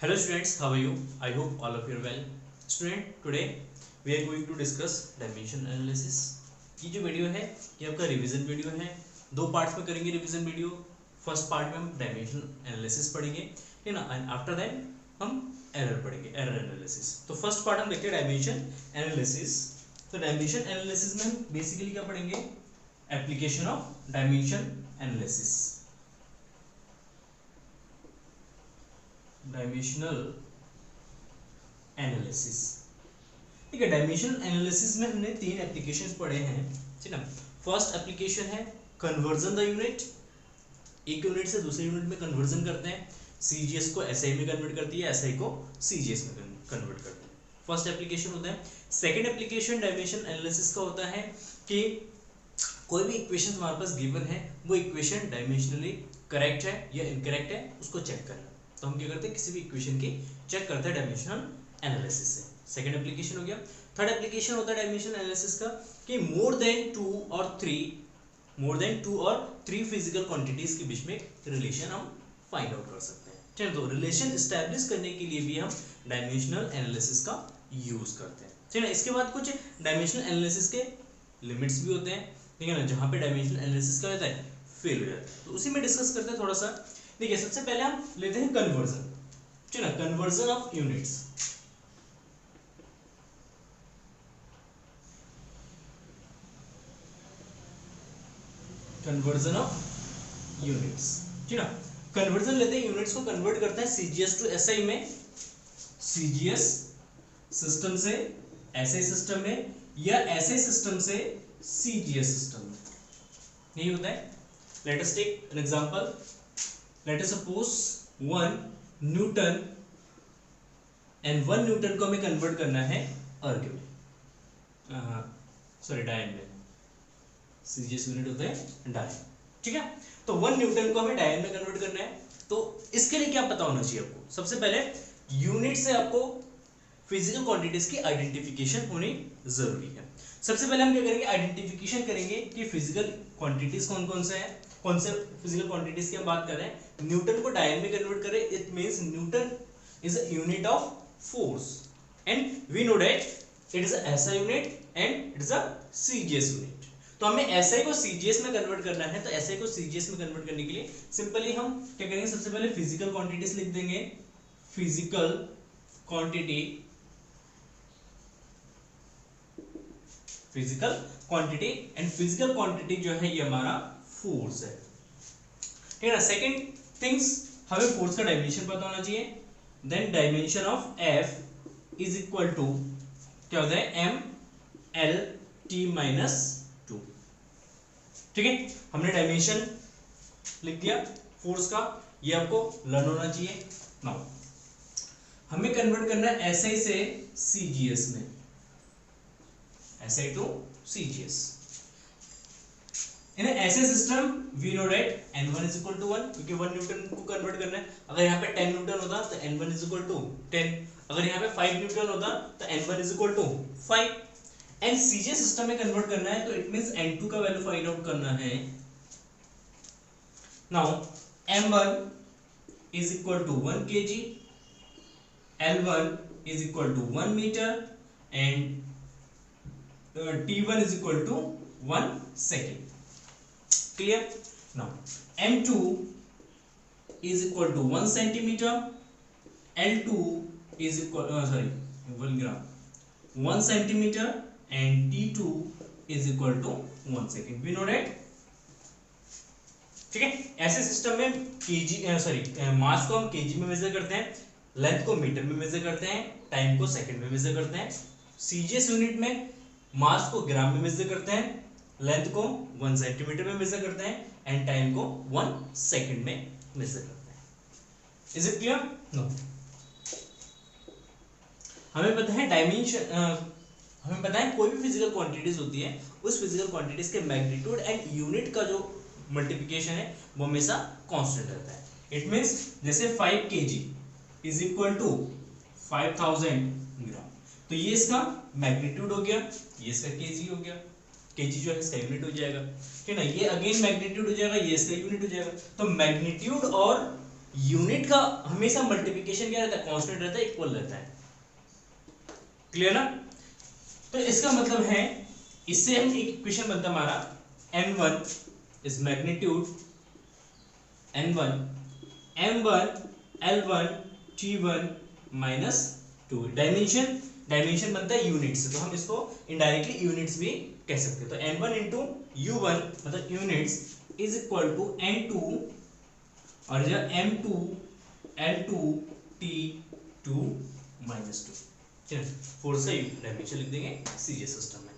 Hello students, how are you? I hope all of you are well. Student, today we are going to discuss dimension analysis. ये जो video है ये आपका revision video है। दो parts में करेंगे रिवीजन वीडियो। फर्स्ट पार्ट में हम डायमेंशन एनालिसिस पढ़ेंगे, ठीक है ना, एंड आफ्टर दैट हम एरर पढ़ेंगे, एरर एनालिसिस। तो फर्स्ट पार्ट हम देखते हैं डायमेंशन एनालिसिस। तो डायमेंशन एनालिसिस में हम बेसिकली क्या पढ़ेंगे? Application of dimension analysis, dimensional analysis. ठीक है, डायमेंशनल एनालिसिस में हमने तीन एप्लीकेशंस पढ़े हैं, ठीक है ना। फर्स्ट एप्लीकेशन है कन्वर्जन द यूनिट, एक यूनिट से दूसरे यूनिट में कन्वर्जन करते हैं। सीजीएस को एसआई में कन्वर्ट करती है, एसआई को सीजीएस में कन्वर्ट करते हैं। फर्स्ट एप्लीकेशन होता है। सेकंड एप्लीकेशन डायमेंशन एनालिसिस का होता है कि कोई भी इक्वेशन हमारे पास गिवन है, वो इक्वेशन डायमेंशनली करेक्ट है या इनकरेक्ट है, उसको चेक करना। तो हम क्या करते हैं, किसी भी इक्वेशन की चेक करते हैं डायमेंशनल एनालिसिस से। सेकंड एप्लीकेशन हो गया। थर्ड एप्लीकेशन होता है डायमेंशनल एनालिसिस का कि मोर देन टू और थ्री फिजिकल क्वांटिटीज के बीच में रिलेशन हम फाइंड आउट कर सकते हैं। चलिए, तो रिलेशन एस्टैब्लिश करने के लिए भी हम डायमेंशनल एनालिसिस का यूज करते हैं। चलिए, इसके बाद कुछ डायमेंशनल एनालिसिस के लिमिट्स भी होते हैं, ठीक है ना, जहां पे डायमेंशनल एनालिसिस क्या होता है, फेल हो जाता है। तो उसी में डिस्कस करते हैं थोड़ा सा। देखिए, सबसे पहले हम लेते हैं कन्वर्जन, ठीक है ना, conversion of units. Conversion of units, ठीक है ना। कन्वर्जन लेते हैं, यूनिट्स को कन्वर्ट करते हैं सीजीएस टू एसआई में, सीजीएस सिस्टम से एसआई सिस्टम में, या एसआई सिस्टम से सीजीएस सिस्टम में। नहीं होता है। Let us take an example. Let us suppose 1 newton, and 1 newton को हमें कन्वर्ट करना है अर्ग में, सॉरी डायन में। सीजीएस यूनिट होता है डायन, ठीक है। तो 1 न्यूटन को हमें डायन में कन्वर्ट करना है। तो इसके लिए क्या पता होना चाहिए आपको? सबसे पहले यूनिट से आपको फिजिकल क्वांटिटीज की आइडेंटिफिकेशन होनी जरूरी है। सबसे पहले हम क्या करेंगे, आइडेंटिफिकेशन करेंगे कि फिजिकल क्वांटिटीज कौन कौन से हैं, कौन से फिजिकल क्वांटिटीज की हम बात कर रहे हैं। न्यूटन को डायन में कन्वर्ट करें, it means newton is a unit of force, and we know that it is a SI unit and it is a CGS unit. तो हमें एसआई को सीजीएस में कन्वर्ट करना है। तो एसआई को सीजीएस में कन्वर्ट करने के लिए सिंपली हम क्या करेंगे, सबसे पहले फिजिकल क्वांटिटीज लिख देंगे। Physical quantity, physical quantity, and physical quantity जो है ये हमारा फोर्स है, ठीक है ना। सेकंड थिंग्स, हमें फोर्स का डायमेंशन पता होना चाहिए। Then dimension of F is equal to क्या होता है, एम एल टी माइनस 2, ठीक है। हमने डायमेंशन लिख दिया फोर्स का, ये आपको लर्न होना चाहिए। नाउ हमें कन्वर्ट करना है एसआई से सीजीएस में, SI to CGS. In SI system we know that n1 is equal to 1, क्योंकि 1 न्यूटन को कन्वर्ट करना है। अगर यहाँ पे 10 न्यूटन होता तो n1 is equal to 10, अगर यहाँ पे 5 न्यूटन होता तो n1 is equal to 5। And CGS system में कन्वर्ट करना है, तो इट मींस n2 का वैल्यू फाइंड आउट करना है। Now m1 is equal to 1 kg, l1 is equal to 1 meter, and t1 is equal to 1 second. Clear? Now m2 is equal to 1 centimeter, l2 is equal 1 gram, 1 centimeter, and t2 is equal to 1 second. We know that, ठीक है। ऐसे system में मास को हम KG में major करते हैं, length को मीटर में मेजर करते हैं, टाइम को सेकंड में मेजर करते हैं। सीजीएस यूनिट में मास को ग्राम में मेजर करते हैं, लेंथ को 1 सेंटीमीटर में मेजर करते हैं, एंड टाइम को 1 सेकंड में मेजर करते हैं। Is it clear? नो। हमें पता है डायमेंशन, हमें पता है कोई भी फिजिकल क्वांटिटीज होती है, उस फिजिकल क्वांटिटीज के मैग्नीट्यूड एंड यूनिट का जो मल्टीप्लिकेशन है वो हमेशा कांस्टेंट रहता है। इट मींस जैसे 5 kg इज इक्वल टू 5000 ग्राम, तो ये इसका मैग्नीट्यूड हो गया, ये इसका केजी हो गया। केजी जो है इसका यूनिट हो जाएगा, ठीक है ना। ये अगेन मैग्नीट्यूड हो जाएगा, ये इसका यूनिट हो जाएगा। तो मैग्नीट्यूड और यूनिट का हमेशा मल्टीप्लिकेशन क्या रहता है, कांस्टेंट रहता है, इक्वल रहता है। क्लियर ना? तो इसका मतलब है इससे हम एक इक्वेशन बनता है हमारा m1 is magnitude n1 m1 l1 t1 minus 2। Dimension बनता है यूनिट्स, तो हम इसको इनडायरेक्टली यूनिट्स भी कह सकते हैं। तो n1 इंटू u1 मतलब units is equal to n2 और जो m2 l2 t2 minus 2। Force का डायमेंशन लिख देंगे सीजीएस सिस्टम में।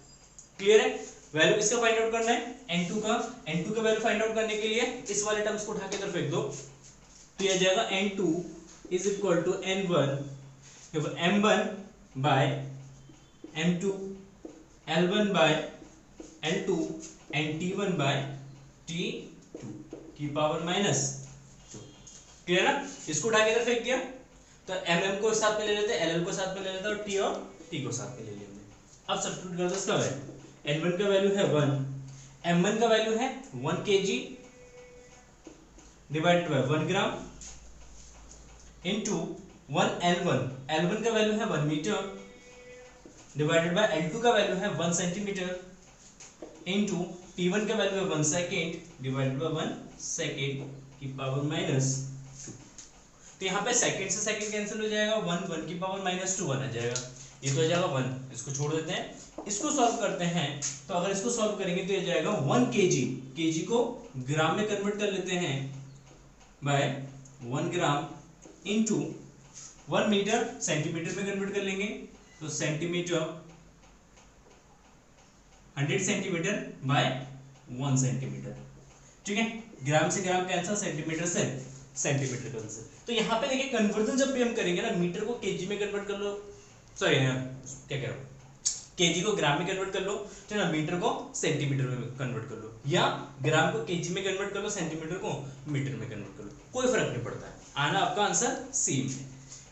क्लियर है? वैल्यू किसका फाइंड आउट करना है, n2 का। n2 का वैल्यू फाइंड आउट करने के लिए इस वाले टर्म्स को उठा के इधर फेंक दो, तो यह जाएगा n2 is equal to n1 m1 by m2 l1 by l2 and t1 by t2 की पावर माइनस 2। क्लियर ना? इसको उठा के इधर फेंक दिया, तो mm को साथ में ले लेते हैं, ll को साथ में ले लेते हैं, और t को साथ में ले लेते हैं। अब सब्स्टिट्यूट कर दो इसका वैल्यू। n1 का वैल्यू है 1, m1 का वैल्यू है 1 kg divided by 1 gram into 1 l1 का वैल्यू है 1 मीटर डिवाइडेड बाय l2 का वैल्यू है 1 सेंटीमीटर इनटू t1 का वैल्यू है 1 सेकंड डिवाइडेड बाय 1 सेकंड की पावर माइनस 2। तो यहाँ पे सेकंड से सेकंड कैंसिल हो जाएगा, 1 की पावर माइनस 2 आ जाएगा, ये तो हो जाएगा 1। इसको छोड़ देते हैं, इसको सॉल्व करते हैं। तो अगर इसको सॉल्व करेंगे तो ये जाएगा 1 kg को ग्राम में कन्वर्ट कर लेते हैं बाय 1 ग्राम इनटू 1 मीटर सेंटीमीटर में कन्वर्ट कर लेंगे, तो सेंटीमीटर 100 सेंटीमीटर बाय 1 सेंटीमीटर। ठीक है, ग्राम से ग्राम कैंसिल, सेंटीमीटर से सेंटीमीटर कैंसिल। तो यहाँ पे देखिए कन्वर्जन जब भी हम करेंगे ना, मीटर को केजी में कन्वर्ट कर लो, सॉरी क्या कह रहा हूँ, केजी को ग्राम में कन्वर्ट कर लो, तो ना मीटर को सेंटीमीटर में कन्वर्ट कर लो, या ग्राम को केजी में कन्वर्ट कर लो, सेंटीमीटर को मीटर में कन्वर्ट कर लो, कोई फर्क नहीं पड़ता है, आना आपका आंसर सेम है।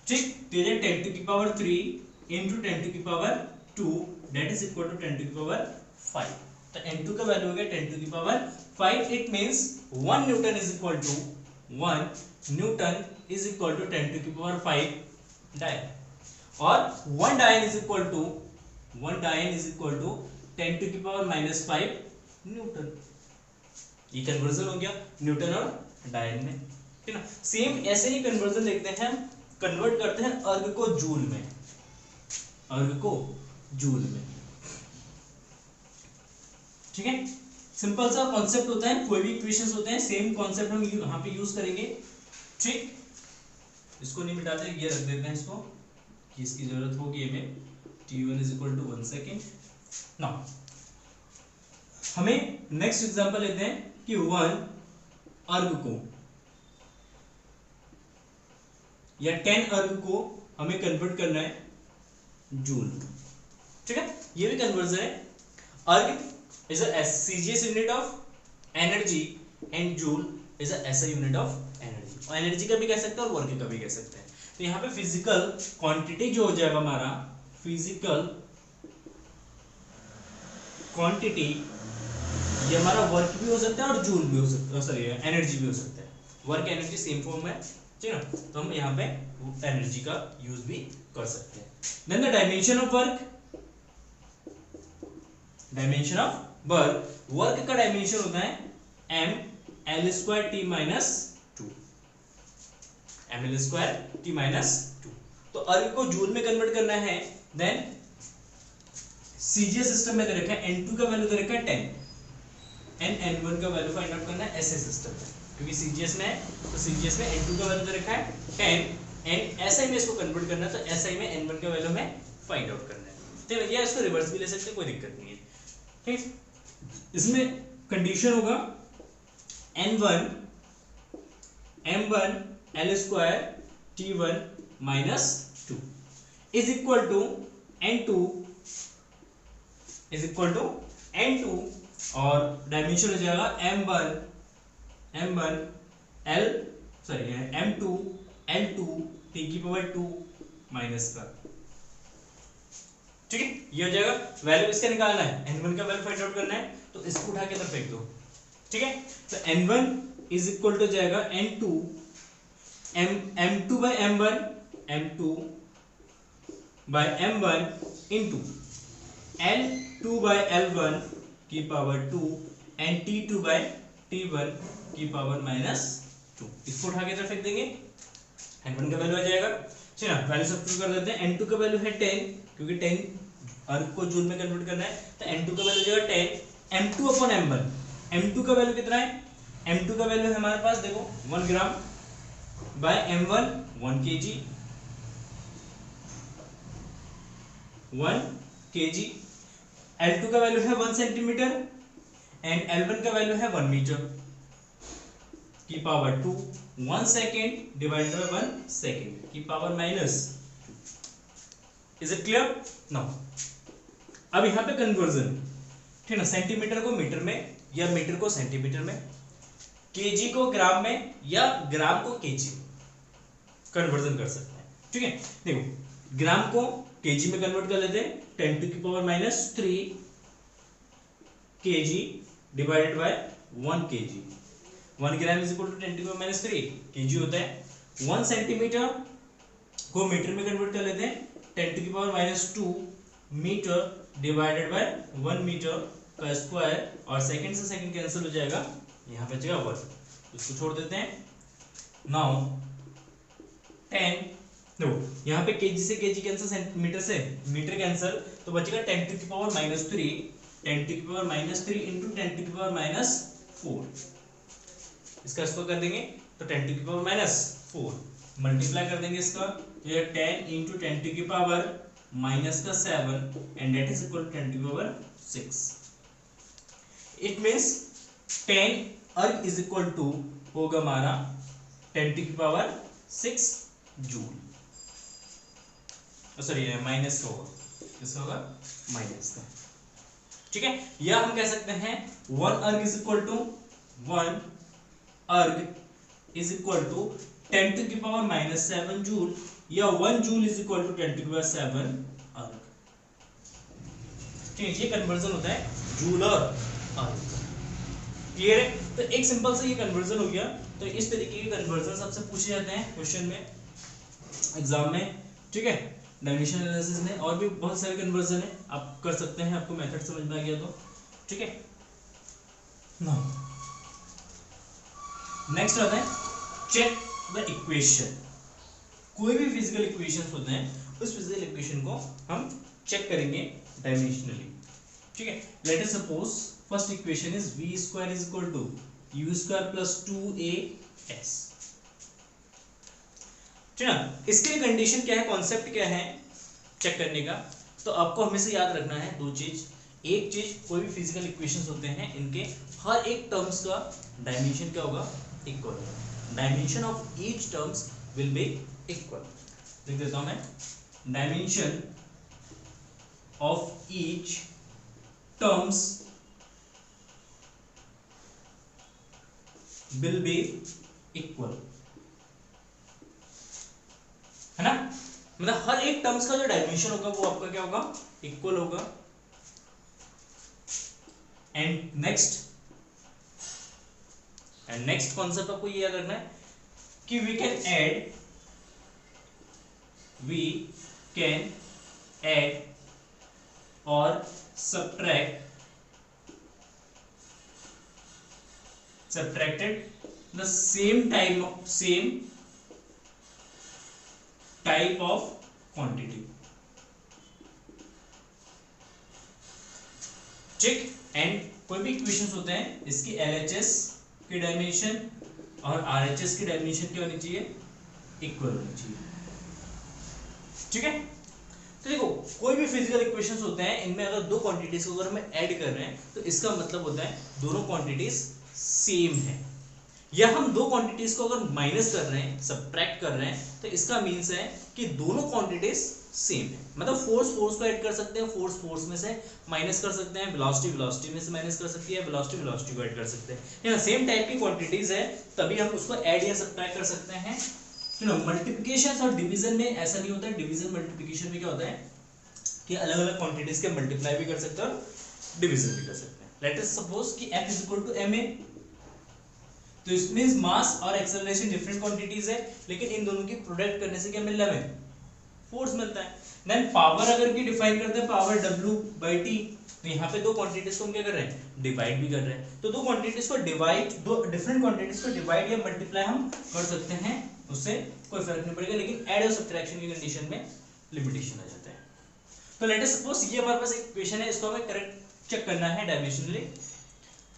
ठीक, तो ये 10 टू की पावर 3 इंटू 10 टू की power 2 that is equal to 10 to की पावर 5। तो n2 का वैल्यू हो गया 10 टू की power 5। It means 1 newton is equal to 1 newton is equal to 10 to की पावर 5 डायन, और 1 dyne is equal to 10 to की पावर माइनस 5 न्यूटन। ये कन्वर्जन हो गया न्यूटन और डायन में। ठीक है ना? सेम ऐसे ही कन्वर्जन देखते हैं, हम कन्वर्ट करते हैं अर्ग को जूल में, अर्ग को जूल में। ठीक है, सिंपल सा कॉन्सेप्ट होता है, कोई भी इक्वेशंस होते हैं सेम कॉन्सेप्ट हम यहाँ पे यूज करेंगे। ठीक, इसको नहीं मिटाते, ये रख देते हैं इसको, कि इसकी जरूरत होगी हमें। t1 is equal to 1 second. Now हमें नेक्स्ट एग्जांपल लेते हैं कि 1 अर्ग को या 10 अर्ग को हमें कन्वर्ट करना है जूल। ठीक है, ये भी कन्वर्जन है। अर्ग is a CGS unit of energy and joule is a SI unit of energy। और एनर्जी का भी कह सकते हैं और वर्क का भी कह सकते हैं। तो यहाँ पे फिजिकल क्वांटिटी जो हो जाएगा हमारा, फिजिकल क्वांटिटी ये हमारा वर्क भी हो सकता है और जूल भी हो सकता है, सॉरी एनर्जी भी हो सकता है। वर्क एनर्जी सेम फॉर्म है, ठीक है ना? तो हम यहाँ पे एनर्जी का यूज भी कर सकते हैं। Then the dimension of work, dimension of work का डायमेंशन होता है m l square t minus 2, m l square t minus 2। तो अर्ग को जूल में कन्वर्ट करना है। देन सीजीएस सिस्टम में दे रखा है n2 का वैल्यू दे रखा है 10, n1 का वैल्यू फाइंड आउट करना है ऐसे सिस्टम में, क्योंकि सीजीएस में है तो सीजीएस में n2 का वैल्यू दे रखा है 10 एंड एसआई में इसको कन्वर्ट करना है, तो एसआई में n1 का वैल्यू हमें फाइंड आउट करना है। ठीक है, या इसको रिवर्स भी ले सकते हैं, कोई दिक्कत नहीं है। ठीक, इसमें कंडीशन होगा n1 m1 l square t1 minus 2 is equal to n2 और डायमेंशन हो जाएगा m1 l sorry m2 l2 t की पावर 2 माइनस का। ठीक है, ये हो जाएगा। वैल्यू इसका निकालना है, n1 का वैल्यू फाइंड आउट करना है, तो इसको उठा के इधर फेंक दो। ठीक है, तो n1 इज इक्वल टू जाएगा n2 m2 by m1 into l2 by l1 की power 2 and t2 by t1 की पावर -2। इसको उठा के रख देंगे, n1 का वैल्यू आ जाएगा। चलिए वैल्यू सब्स्टिट्यूट कर देते हैं। n2 का वैल्यू है 10, क्योंकि 10 अर्ग को जूल में कन्वर्ट करना है, तो n2 का वैल्यू हो जाएगा 10। m2 अपॉन m1, m2 का वैल्यू कितना है? m2 का वैल्यू है हमारे पास, देखो 1 ग्राम bye m1 1 kg, 1 kg। L2 का वैल्यू है 1 सेंटीमीटर एंड L1 का वैल्यू है 1 मीटर की power 2, 1 second divided by 1 second की power -2। Is it clear? Now अब यहाँ पे कन्वर्जन, ठीक है ना, सेंटीमीटर को मीटर में या मीटर को सेंटीमीटर में, केजी को ग्राम में या ग्राम को केजी कन्वर्जन कर सकते हैं। ठीक है, देखो ग्राम को केजी में कन्वर्ट कर लेते हैं, 10 टू की power -3 kg divided by 1 kg. 1 gram is equal to 10 to की पावर -3 केजी होता है। 1 सेंटीमीटर को मीटर में कन्वर्ट कर लेते हैं, 10 टू की power -2 metre divided by 1 metre का स्क्वायर, और सेकंड से सेकंड कैंसिल हो जाएगा, यहाँ पे बचेगा 1, इसको छोड़ देते हैं। नाउ 10, देखो यहाँ पे केजी से केजी कैंसिल, सेंटीमीटर से मीटर कैंसिल, तो बचेगा 10 टू की पावर -3, 10 टू की पावर -3 इंटू 10 टू की पावर -4। इसका स्क्वायर कर देंगे तो 10 टू की पावर -4 मल्टीप्लाई कर देंगे इसका, तो ये 10 इंटू 10 टू की power -7 and that is equal to 10 to की power 6। It means 10 erg is equal to होगा हमारा 10 टू की पावर 6 जूल। सॉरी माइनस का होगा, किसका होगा? माइनस का। ठीक है, या हम कह सकते हैं 1 erg is equal to 1 erg is equal to 10 to की पावर -7 जूल, या 1 joule is equal to 10 to की पावर 7 अर्ग। ठीक है, ये कन्वर्जन होता है जूल और अर्ग। क्लियर है? तो एक सिंपल सा ये कन्वर्जन हो गया। तो इस तरीके के कन्वर्जन सबसे पूछे जाते हैं क्वेश्चन में, एग्जाम में। ठीक है, डायमेंशन एनालिसिस में और भी बहुत सारे कन्वर्जन है, आप कर सकते हैं, आपको मेथड समझ में आ गया तो। ठीक है, नाउ नेक्स्ट आता है चेक द इक्वेशन। कोई भी फिजिकल इक्वेशंस होते हैं, उस फिजिकल इक्वेशन को हम चेक करेंगे डायमेंशनली। ठीक है, let us suppose first equation is v square is equal to u square plus 2as। ठीक है ना, इसके लिए कंडीशन क्या है, कॉन्सेप्ट क्या है चेक करने का? तो आपको हमेशा याद रखना है दो चीज। एक चीज, कोई भी फिजिकल इक्वेशंस होते हैं, इनके हर एक टर्म्स का डायमेंशन क्या होगा? इक्वल होगा। Dimension of each terms will be equal. लिख देता हूं मैं, dimension of each terms will be equal, है ना? मतलब हर एक टर्म्स का जो डायमेंशन होगा वो आपका क्या होगा? इक्वल होगा। एंड नेक्स्ट कॉन्सेप्ट आपको ये याद रखना है कि वी कैन ऐड और subtracted the same type of quantity। ठीक, एंड कोई भी इक्वेशंस होते हैं, इसकी LHS की डायमेंशन और RHS की डायमेंशन क्या होनी चाहिए? इक्वल होनी चाहिए। ठीक है, तो देखो कोई भी फिजिकल इक्वेशंस होते हैं, इनमें अगर दो क्वांटिटीज को अगर हम ऐड कर रहे हैं, तो इसका मतलब होता है दोनों क्वांटिटीज सेम है। या हम दो क्वांटिटीज को अगर माइनस कर रहे हैं, सब्ट्रैक्ट कर रहे हैं, तो इसका मीन्स है कि दोनों क्वांटिटीज सेम है। मतलब फोर्स को ऐड कर सकते हैं, फोर्स में से माइनस कर सकते हैं, वेलोसिटी में से माइनस कर सकती है, वेलोसिटी को ऐड कर सकते हैं। या सेम टाइप की क्वांटिटीज है, तभी हम उसको ऐड या सब्ट्रैक्ट कर सकते हैं। मल्टीप्लिकेशन और डिवीजन में ऐसा नहीं होता है। डिवीजन मल्टीप्लिकेशन में क्या होता है कि अलग अलग क्वांटिटीज के मल्टीप्लाई भी कर सकते हैं और डिवीजन भी कर सकते हैं। लेट अस सपोज कि f is equal to ma, तो इट मींस मास और एक्सेलरेशन डिफरेंट क्वांटिटीज है, लेकिन इन दोनों की प्रोडक्ट करने से क्या मिल रहा है हमें, फोर्स मिलता है। देन पावर अगर की डिफाइन करते हैं पावर W/T, तो यहाँ पे दो क्वांटिटीज को हम क्या कर रहे हैं, डिवाइड भी कर रहे हैं। तो दो क्वांटिटीज को डिवाइड, दो डिफरेंट क्वांटिटीज को डिवाइड या मल्टीप्लाई हम कर सकते हैं, उससे कोई फर्क नहीं पड़ेगा, लेकिन ऐड और सब्ट्रैक्शन की कंडीशन में लिमिटेशन आ जाता है। तो लेट अस सपोज ये हमारे पास एक इक्वेशन है, इसको हमें करेक्ट चेक करना है डायमेंशनली।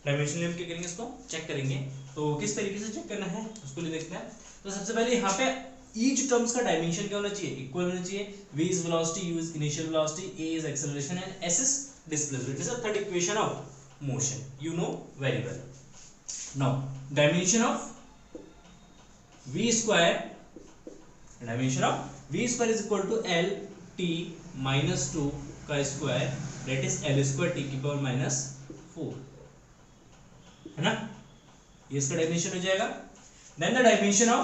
डायमेंशनली हम क्या करेंगे, इसको चेक करेंगे। तो किस तरीके से चेक करना है उसको ले देखते हैं। तो सबसे पहले यहाँ पे ईच टर्म्स का डायमेंशन क्या होना चाहिए, इक्वल होना चाहिए। v is velocity, u is initial velocity, a is acceleration and s is displacement. This is the third equation of motion, you know very well. Now dimension of v square, dimension of v square is equal to l t minus 2 का square, that is l square t की power minus 4, है ना, ये इसका dimension हो जाएगा। Then the dimension of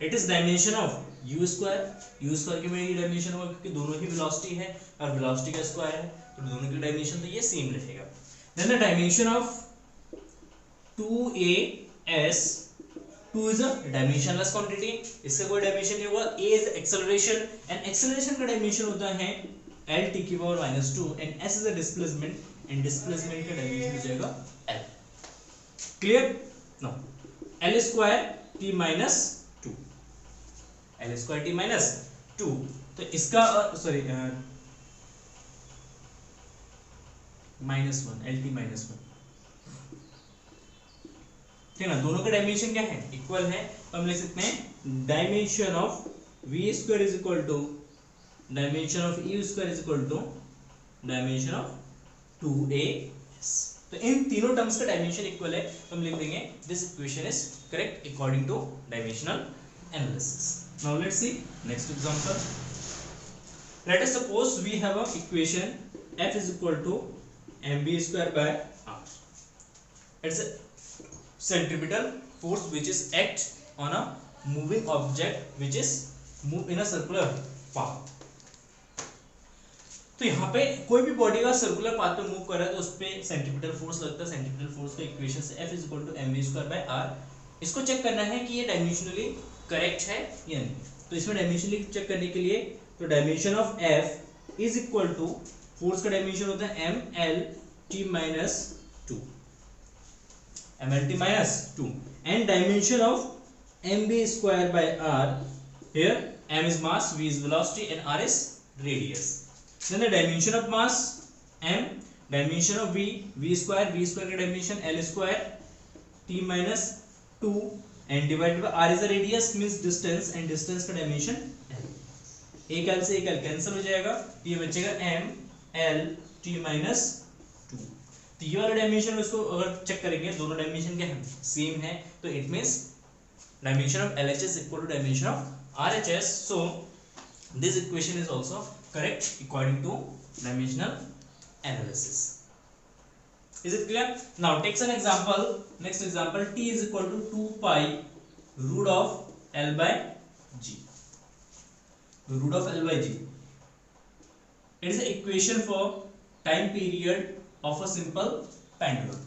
it is dimension of U square की मेरी डायमेंशन होगा, क्योंकि दोनों ही वेलोसिटी है और वेलोसिटी का स्क्वायर है, तो दोनों की डायमेंशन तो ये सेम रहेगा। Then the dimension of 2as, 2 is a dimensionless quantity, इससे कोई डायमेंशन नहीं होगा। a is acceleration and acceleration का डायमेंशन होता है l t की power minus 2 and s is a displacement and displacement का डायमेंशन हो जाएगा l। Clear? No l square t minus L square T minus 2, तो इसका sorry minus 1 L T minus 1, ठीक है ना। दोनों का डायमेंशन क्या है, इक्वल है, तो हम लिख सकते हैं dimension of V square is equal to dimension of U square is equal to dimension of 2as। तो इन तीनों टर्म्स का डायमेंशन इक्वल है, तो हम लिख देंगे this equation is correct according to dimensional analysis. Now let's see next example. Let us suppose we have a equation f is equal to mv square by r. It's a centripetal force which is act on a moving object which is move in a circular path. तो यहाँ पे कोई भी body का circular path पे move कर रहा है तो उस पे सेंट्रीपिटल फोर्स लगता है। सेंट्रीपिटल फोर्स का इक्वेशन से f is equal to mv square by r। इसको चेक करना है कि ये डायमेंशनली करेक्ट है या नहीं। तो इसमें डायमेंशनली चेक करने के लिए तो dimension of f is equal to force का डायमेंशन होता है mlt minus 2, mlt minus 2 and dimension of mv square by r, here m is mass, v is velocity and r is radius. Then the dimension of mass m, dimension of v square का dimension l square t minus 2 and divided by r is the radius means distance and distance का dimension l। एक l से एक l cancel हो जाएगा, ये बचेगा m l t minus 2। तो ये वाला डायमेंशन इसको अगर चेक करेंगे दोनों डायमेंशन क्या है, सेम है, तो it means dimension of LHS equal to dimension of RHS। So this equation is also correct according to dimensional analysis. Is it clear? Now take an example. Next example, t is equal to 2 pi root of L by G. Root of L by G. It is an equation for time period of a simple pendulum.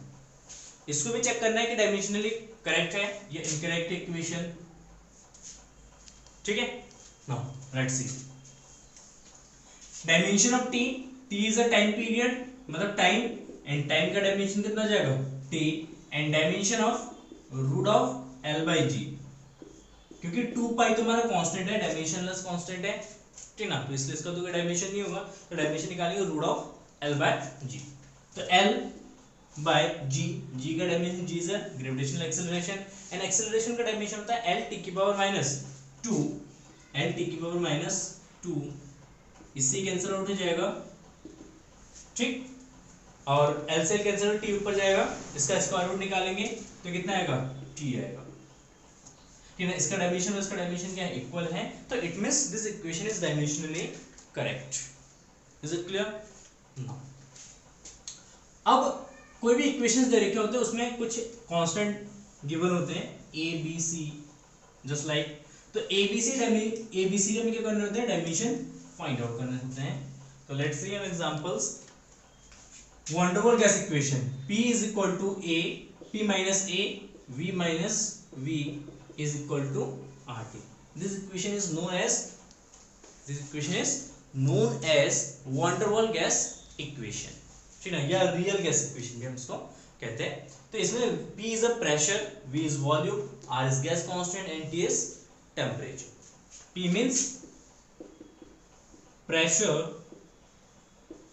इसको भी check करना है कि dimensionally correct है या incorrect equation, ठीक है। Now let's see. Dimension of t, t is a time period, मतलब टाइम एंड टाइम का डायमेंशन कितना हो जाएगा t and dimension of root of l by g, क्योंकि 2 पाई तुम्हारा कांस्टेंट है, डायमेंशनलेस कांस्टेंट है, ठीक ना, तो इसलिए इसका तो कोई डायमेंशन नहीं होगा, तो डायमेंशन निकालेंगे root of l by g। तो l by g, g का dimension g is gravitational acceleration and acceleration का डायमेंशन होता है l t की पावर माइनस 2, l t की पावर माइनस 2, इससे कैंसिल आउट हो जाएगा, ठीक, और L से कैंसिल t ऊपर जाएगा, इसका स्क्वायर रूट निकालेंगे तो कितना आएगा t आएगा, ठीक है। इसका डायमेंशन और इसका डायमेंशन क्या है, इक्वल है, तो it means this equation is dimensionally correct. Is it clear? No. अब कोई भी इक्वेशंस दे रखे होते हैं उसमें कुछ कांस्टेंट गिवन होते हैं a b c just like, तो a b c का में क्या करने होते हैं, डायमेंशन फाइंड आउट करने होते हैं। तो let's see an examples. Van der Waals gas equation P is equal to A P minus A V minus V is equal to RT. This equation is known as van der Waals gas equation, ठीक है, या real gas equation भी हम इसको कहते हैं। तो इसमें P is a pressure, V is volume, R is gas constant and T is temperature. P means pressure,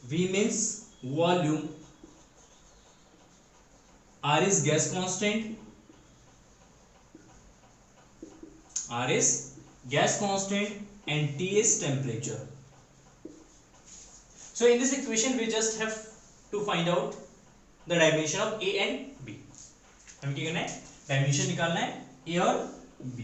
V means volume, R is gas constant, and T is temperature. So in this equation we just have to find out the dimension of A and B. हमें क्या करना है, dimension निकालना है A और B।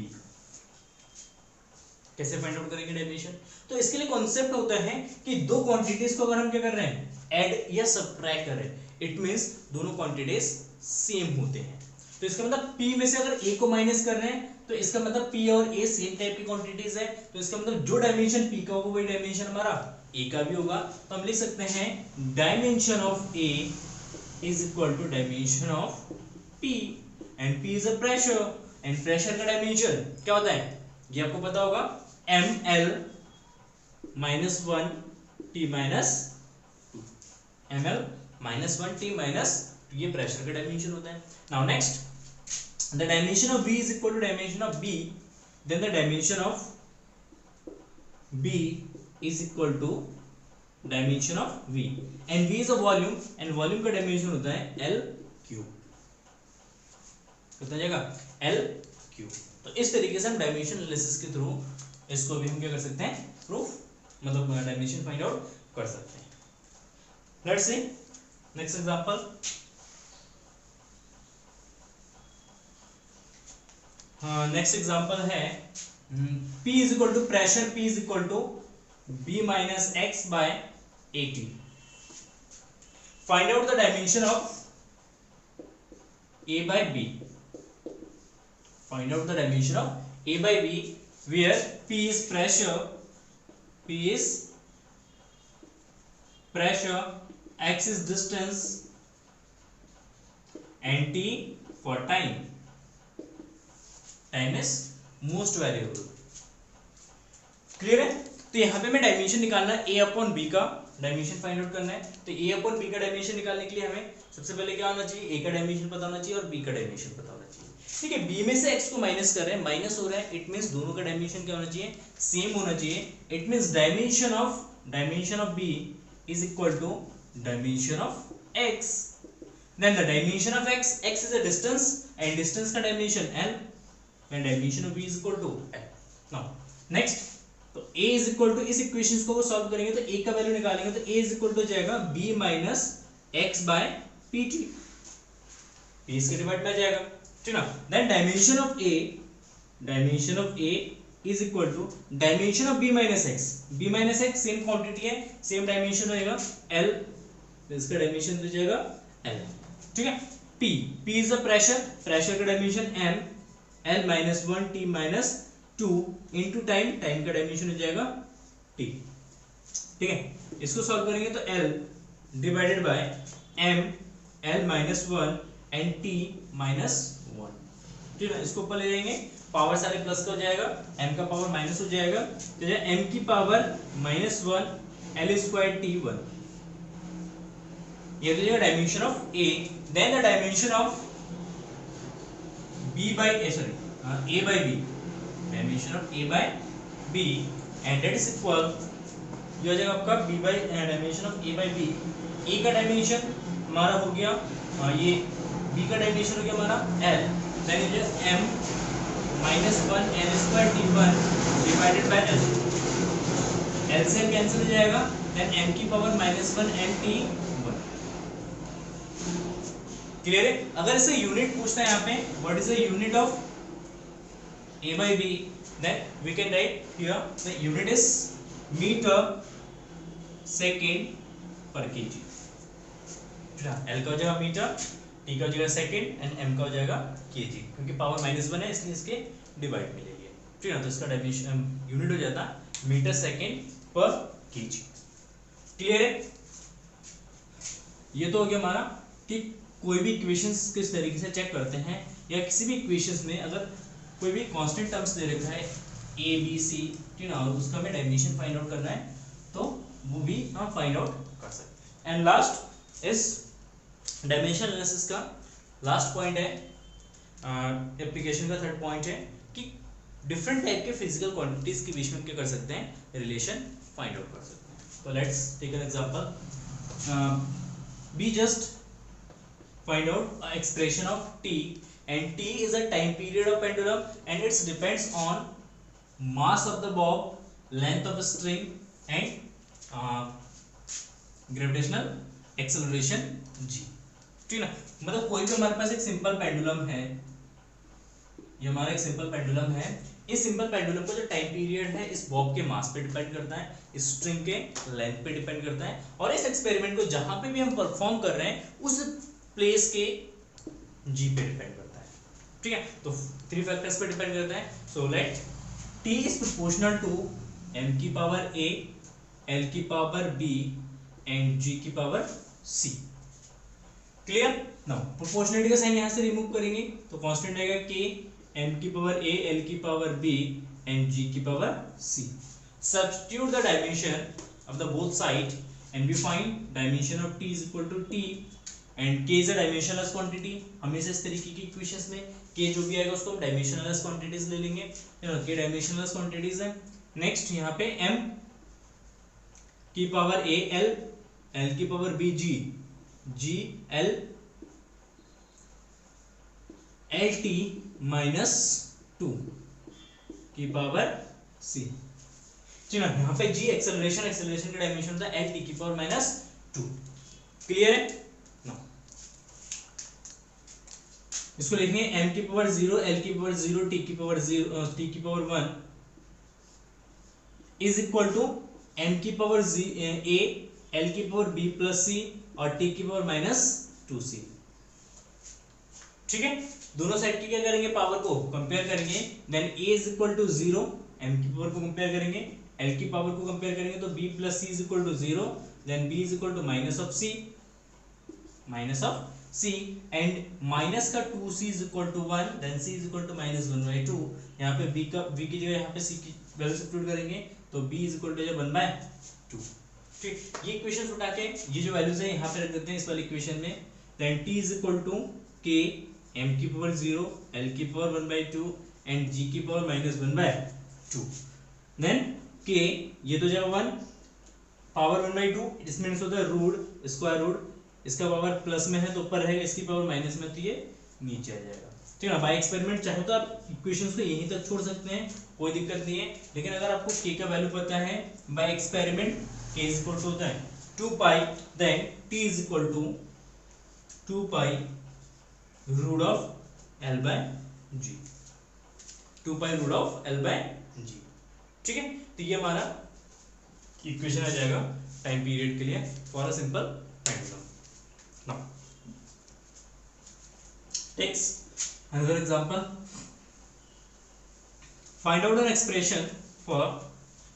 कैसे find out करेंगे dimension? तो इसके लिए कॉन्सेप्ट होता है कि दो क्वांटिटीज को अगर हम क्या कर रहे हैं, ऐड या सब्ट्रैक्ट कर रहे हैं, इट मींस दोनों क्वांटिटीज सेम होते हैं। तो इसका मतलब P में से अगर A को माइनस कर रहे हैं तो इसका मतलब P और A सेम टाइप की क्वांटिटीज है, तो इसका मतलब जो डायमेंशन P का होगा वही डायमेंशन हमारा A का भी होगा। तो हम लिख सकते हैं dimension of A is equal to dimension of P, and P is a pressure, and pressure का डायमेंशन क्या होता है, ये आपको पता होगा, ml minus 1 T minus 2, ml minus 1 T minus 2, ये प्रेशर का डायमेंशन होता है। Now next, the dimension of V is equal to dimension of B, then the dimension of B is equal to dimension of V, and V is a volume, and volume का dimension होता है L cube, कितना जाएगा L cube। तो इस तरीके से हम डायमेंशन एनालिसिस के थ्रू इसको भी हम क्या कर सकते हैं, प्रूफ मतलब डायमेंशन फाइंड आउट कर सकते हैं। Let's see next example. Next example है P is equal to pressure, P is equal to B minus X by AT. Find out the dimension of A by B. Find out the dimension of A by B, where P is pressure, X is distance, and T for time. Time is most variable. Clear है? तो यहाँ पे मैं dimension निकालना है A upon B का dimension find out करना है। तो A अपॉन B का डायमेंशन निकालने के लिए हमें सबसे पहले क्या होना चाहिए, A का डायमेंशन पता होना चाहिए और B का डायमेंशन पता होना चाहिए। ठीक है, B में से X को माइनस कर रहे हैं, माइनस हो रहा है, इट मींस दोनों का डायमेंशन क्या होना चाहिए, सेम होना चाहिए। It means dimension of B is equal to dimension of X, then the dimension of X is a distance, and distance का dimension L, when dimension of B is equal to L. Now next, तो A is equal to, इस equations को solve करेंगे तो A का value निकालेंगे तो A is equal to जाएगा B minus X by PT, P इसके डिवाइड में जाएगा, ठीक ना। then dimension of A is equal to dimension of B minus X same quantity है, सेम डायमेंशन होएगा L, तो इसका डायमेंशन हो जाएगा L, ठीक है। P is a प्रेशर का dimension M, L minus 1 T minus 2 into time का डायमेंशन हो जाएगा T, ठीक है। इसको सॉल्व करेंगे तो L divided by M, L minus 1 and T minus 1, ठीक है। इसको ऊपर ले जाएंगे, पावर सारे प्लस का हो जाएगा, M का पावर माइनस हो जाएगा, तो M की power minus 1 L square T 1, ये हो जाएगा dimension of A। Then the dimension of A by B, dimension of A by B, and that is equal, ये हो जाएगा आपका B by dimension of A by B। A का dimension हमारा हो गया ये, B का डायमेंशन हो गया हमारा L, then ये M minus 1 L square T1 divided by L, LCM cancel हो जाएगा, then M की power minus 1 and T 1। Clear है? अगर इसे यूनिट पूछता है यहाँ पे, what is the unit of A by B, then we can write here the unit is meter second per kg। L का हो जाएगा मीटर, T का हो जाएगा सेकेंड, एंड M का हो जाएगा kg, क्योंकि पावर माइनस 1 है इसलिए इसके डिवाइड में ले लिया, ठीक है। तो इसका डायमेंशन यूनिट हो जाता मीटर सेकेंड पर kg। क्लियर है? ये तो हो गया हमारा, ठीक। कोई भी इक्वेशंस किस तरीके से चेक करते हैं, या किसी भी इक्वेशंस में अगर कोई भी कांस्टेंट टर्म्स दे रखा है ए बी सी, ठीक है ना, और उसका हमें डायमेंशन फाइंड आउट करना है तो वो भी हम फाइंड आउट कर सकते हैं। एंड लास्ट इस डायमेंशन एनालिसिस का लास्ट पॉइंट है, एप्लीकेशन का थर्ड पॉइंट है कि डिफरेंट टाइप के फिजिकल क्वांटिटीज के बीच में क्या कर सकते हैं, रिलेशन फाइंड आउट कर सकते हैं। तो let's take an example, we just find out a expression of t, and t is a time period of pendulum and it depends on mass of the bob, length of the string and gravitational acceleration g, ठीक ना। मतलब कोई भी हमारे पास एक simple pendulum है, ये हमारा एक सिंपल पेंडुलम है, इस सिंपल पेंडुलम का जो टाइम पीरियड है इस बॉब के मास पे डिपेंड करता है, इस स्ट्रिंग के लेंथ पे डिपेंड करता है, और इस एक्सपेरिमेंट को जहां पे भी हम परफॉर्म कर रहे हैं उस प्लेस के जी पे डिपेंड करता है, ठीक है। तो 3 फैक्टर्स पे डिपेंड करता है। So let t is proportional to m की पावर a, l की पावर b एंड g की power c। Clear? Now proportionality का साइन यहां से रिमूव करेंगे तो कांस्टेंट आएगा k, m की पावर a, l की पावर b and g की power c. Substitute the dimension of the both side and we find dimension of t is equal to t and k is a dimensionless quantity. हमेशा इस तरीके की equations में k जो भी आएगा उसको हम dimensionless quantities ले लेंगे, k dimensionless quantities है। नेक्स्ट यहाँ पे m की पावर a l, l की power b g, g l L T minus 2 की पावर c, ठीक है। यहाँ पे g एक्सेलरेशन, एक्सेलरेशन का डायमेंशन होता है एल टी की पावर माइनस 2। क्लियर है? नो, इसको लिखेंगे m की पावर 0, l की पावर 0, t की पावर 0, t की power 1 is equal to m की पावर a, l की पावर b प्लस c और t की पावर माइनस 2c, ठीक है। दोनों साइड की क्या करेंगे, पावर को कंपेयर करेंगे, then a is equal to 0, m की पावर को कंपेयर करेंगे, l की पावर को कंपेयर करेंगे तो b plus c is equal to 0, then b is equal to minus of c and minus का 2c is equal to 1, then c is equal to minus 1/2। यहाँ पे b की जगह यहाँ पे c की वैल्यू सब्स्टिट्यूट करेंगे तो b इज इक्वल टू 1/2, ठीक। ये इक्वेशन उठा के ये जो वैल्यूज है यहाँ पे रख देते हैं इस वाली इक्वेशन में, then t is equal to k, m की पावर 0, l की पावर 1/2 एंड g की पावर माइनस 1/2, देन k ये तो जाएगा 1 पावर 1/2, इसमें होता है रूट, स्क्वायर रूट, इसका पावर प्लस में है तो ऊपर रहेगा, इसकी पावर माइनस में तो ये नीचे आ जाएगा, ठीक है ना। बाय एक्सपेरिमेंट चाहे तो आप इक्वेशंस को यहीं तक छोड़ सकते हैं, कोई दिक्कत नहीं है, लेकिन अगर आपको k का वैल्यू पता है by experiment k is equal to होता है 2 pi, then t is equal to 2 pi root of l by g, 2 pi root of l by g, ठीक है। तो ये हमारा इक्वेशन आ जाएगा टाइम पीरियड के लिए for a simple pendulum. Now takes another example, find out an expression for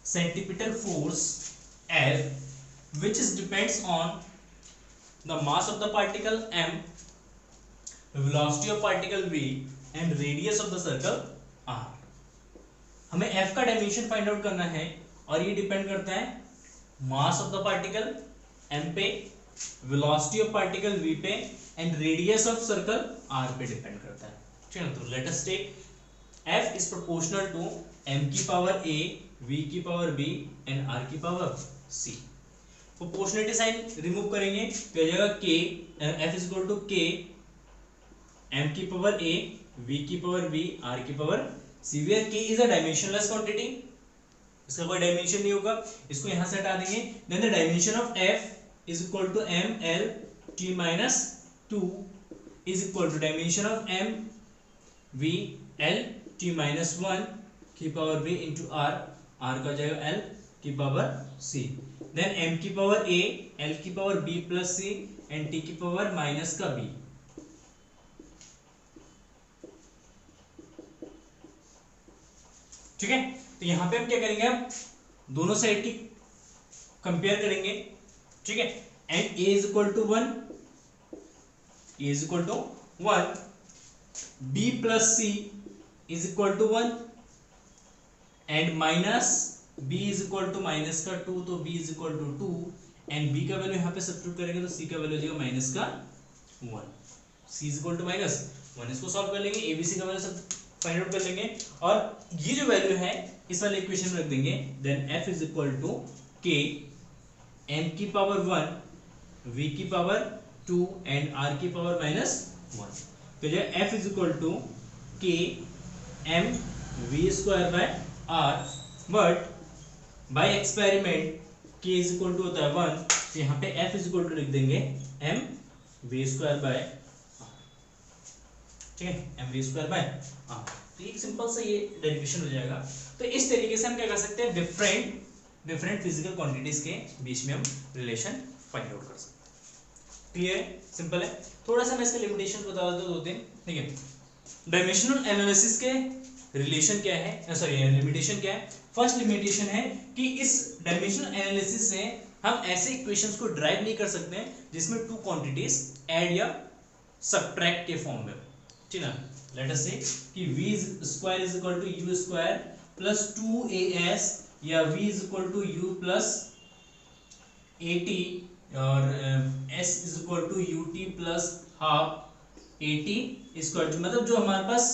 centripetal force F which is depends on the mass of the particle m, velocity of particle v and radius of the circle r। हमें f का dimension find out करना है और ये depend करता है mass of the particle m पे, velocity of particle v पे and radius of circle r पे डिपेंड करता है, ठीक है। तो let us take f is proportional to m की पावर a, v की पावर b एंड r की power c। Proportionality sign remove करेंगे तो आ जाएगा k, f is equal to k m की पावर a, v की पावर b, r की power c, where k is a dimensionless quantity, इसका कोई डायमेंशन नहीं होगा, इसको यहां से हटा देंगे, then the dimension of f is equal to m l t minus 2 is equal to dimension of m v l t minus 1 की power b into r, r का जाएगा l की पावर c, देन m की power a, l की power b plus c and t की power minus का b, ठीक है। तो यहां पे हम क्या करेंगे, अब दोनों साइड की कंपेयर करेंगे, ठीक है। And a is equal to 1 A is equal to 1, B plus C is equal to 1 and minus B is equal to minus का 2, तो B is equal to 2 and B का वैल्यू यहाँ पे substitute करेंगे तो सी का वैल्यू हो जाएगा माइनस का 1, सी इज इक्वल टू माइनस 1। इसको सॉल्व कर लेंगे, एबीसी का वैल्यू सब फाइंड आउट कर लेंगे और ये जो वैल्यू है इस वाले इक्वेशन में रख देंगे। Then f is equal to k m की पावर 1 v की पावर 2 एंड r की पावर माइनस 1। तो ये f is equal to k m v square by r, but by experiment k is equal to होता है 1, तो यहाँ पे f इज इक्वल टू लिख देंगे m v square by r, ठीक है, m v square by r। तो एक सिंपल सा ये डेरिवेशन हो जाएगा। तो इस तरीके से हम क्या कर सकते हैं, डिफरेंट फिजिकल क्वांटिटीज के बीच में हम रिलेशन फाइंड आउट कर सकते हैं। क्लियर है, सिंपल है। थोड़ा सा मैं इसके लिमिटेशन बता देता हूं 2-3, ठीक है। डायमेंशनल एनालिसिस के रिलेशन क्या है, सॉरी लिमिटेशन क्या है। फर्स्ट लिमिटेशन है कि इस डायमेंशनल एनालिसिस से हम ऐसे इक्वेशंस को ड्राइव नहीं कर सकते हैं जिसमें टू क्वांटिटीज ऐड या सब्ट्रैक्ट के फॉर्म में, ठीक है। लेट अस से कि v square is equal to u square plus 2as या v is equal to u plus at और s is equal to ut plus half at square. मतलब जो हमारे पास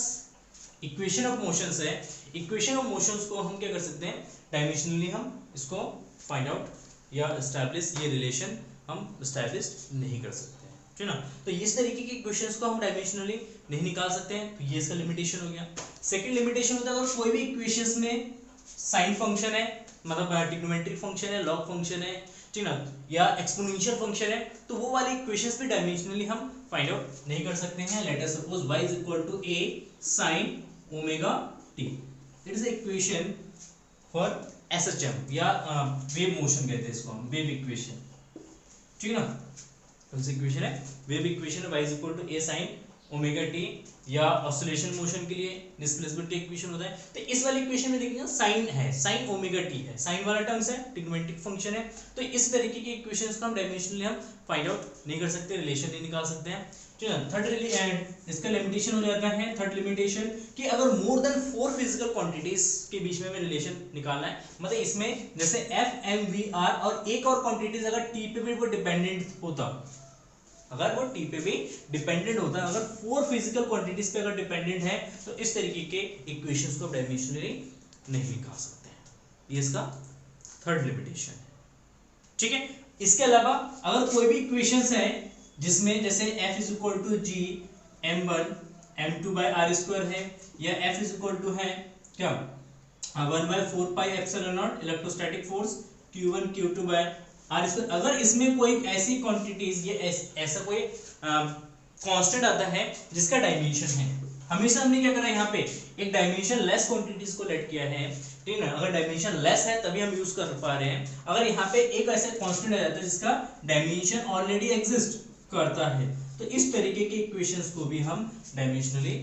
इक्वेशन ऑफ मोशंस है, equation of motions को हम क्या कर सकते हैं, डायमेंशनली हम इसको फाइंड आउट या एस्टैब्लिश, ये रिलेशन हम एस्टैब्लिश नहीं कर सकते, ठीक है ना। तो इस तरीके के इक्वेशंस को हम डायमेंशनली नहीं निकाल सकते हैं, तो ये इसका लिमिटेशन हो गया। सेकंड लिमिटेशन होता है अगर कोई भी इक्वेशंस में साइन फंक्शन है, मतलब ट्रिग्नोमेट्रिक फंक्शन है, लॉग फंक्शन है, ठीक है ना, या एक्सपोनेंशियल फंक्शन है, तो वो वाले इक्वेशंस भी डायमेंशनली हम फाइंड आउट नहीं कर सकते हैं। Let us suppose y is equal to a sin omega t, it is the equation for SHM या वेव मोशन कहते हैं इसको हम, वेव इक्वेशन, ठीक है ना। कौन सी इक्वेशन है, वेव इक्वेशन है, y is equal to a sin omega t, या ऑसिलेशन मोशन के लिए डिस्प्लेसमेंट का इक्वेशन होता है। तो इस वाली इक्वेशन में देखिए साइन है, साइन ओमेगा t है, साइन वाला टर्म्स है, ट्रिग्नोमेट्रिक फंक्शन है। तो इस तरीके के इक्वेशंस को हम डायमेंशनली हम फाइंड आउट नहीं कर सकते, रिलेशन नहीं निकाल सकते हैं, ठीक है। थर्ड इसका लिमिटेशन हो जाता है, थर्ड लिमिटेशन कि अगर मोर देन 4 फिजिकल क्वांटिटीज के बीच में हमें रिलेशन निकालना है, मतलब इसमें जैसे f m v r और एक और क्वांटिटीज अगर t पे भी वो डिपेंडेंट होता, अगर वो t पे भी डिपेंडेंट होता है, अगर 4 फिजिकल क्वांटिटीज पे अगर डिपेंडेंट है, तो इस तरीके के इक्वेशंस को डायमेंशनली नहीं निकाल सकते हैं। ये इसका थर्ड लिमिटेशन है, ठीक है। इसके अलावा अगर कोई भी इक्वेशंस है जिसमें जैसे f is equal to g m1 m2 by r square है, या f इज इक्वल टू है क्या 1/4 pi epsilon naught electrostatic force q1 q2 by r square, अगर इसमें कोई ऐसी क्वांटिटीज ये ऐसा कोई कांस्टेंट आता है जिसका डायमेंशन है, हमेशा हमने क्या करा है, यहाँ पे एक डायमेंशन लेस क्वांटिटीज को लेट किया है, ठीक है ना। अगर डायमेंशन लेस है तभी हम यूज कर पा रहे हैं। अगर यहाँ पे एक ऐसा कांस्टेंट आ जाता है जिसका डायमेंशन ऑलरेडी एग्जिस्ट करता है, तो इस तरीके के इक्वेशंस को भी हम डायमेंशनली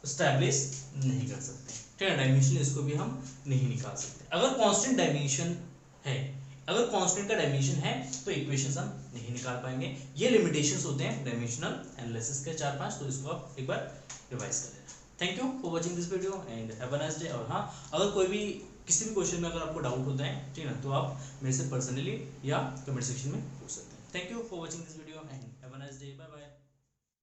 एस्टैब्लिश नहीं कर सकते, ठीक है। डायमेंशन इसको भी हम नहीं निकाल सकते। अगर कांस्टेंट डायमेंशन है, अगर कांस्टेंट का डायमेंशन है तो इक्वेशंस हम नहीं निकाल पाएंगे। ये लिमिटेशंस होते हैं डायमेंशनल एनालिसिस के 4-5, तो इसको आप एक बार रिवाइज कर लेना। Thank you for watching this video and have a nice day. और हाँ, अगर कोई भी किसी भी क्वेश्चन में अगर आपको डाउट होता है, ठीक है ना, तो आप मेरे से पर्सनली या कमेंट सेक्शन में पूछ सकते हैं। Thank you for watching this video and have a nice day, bye bye.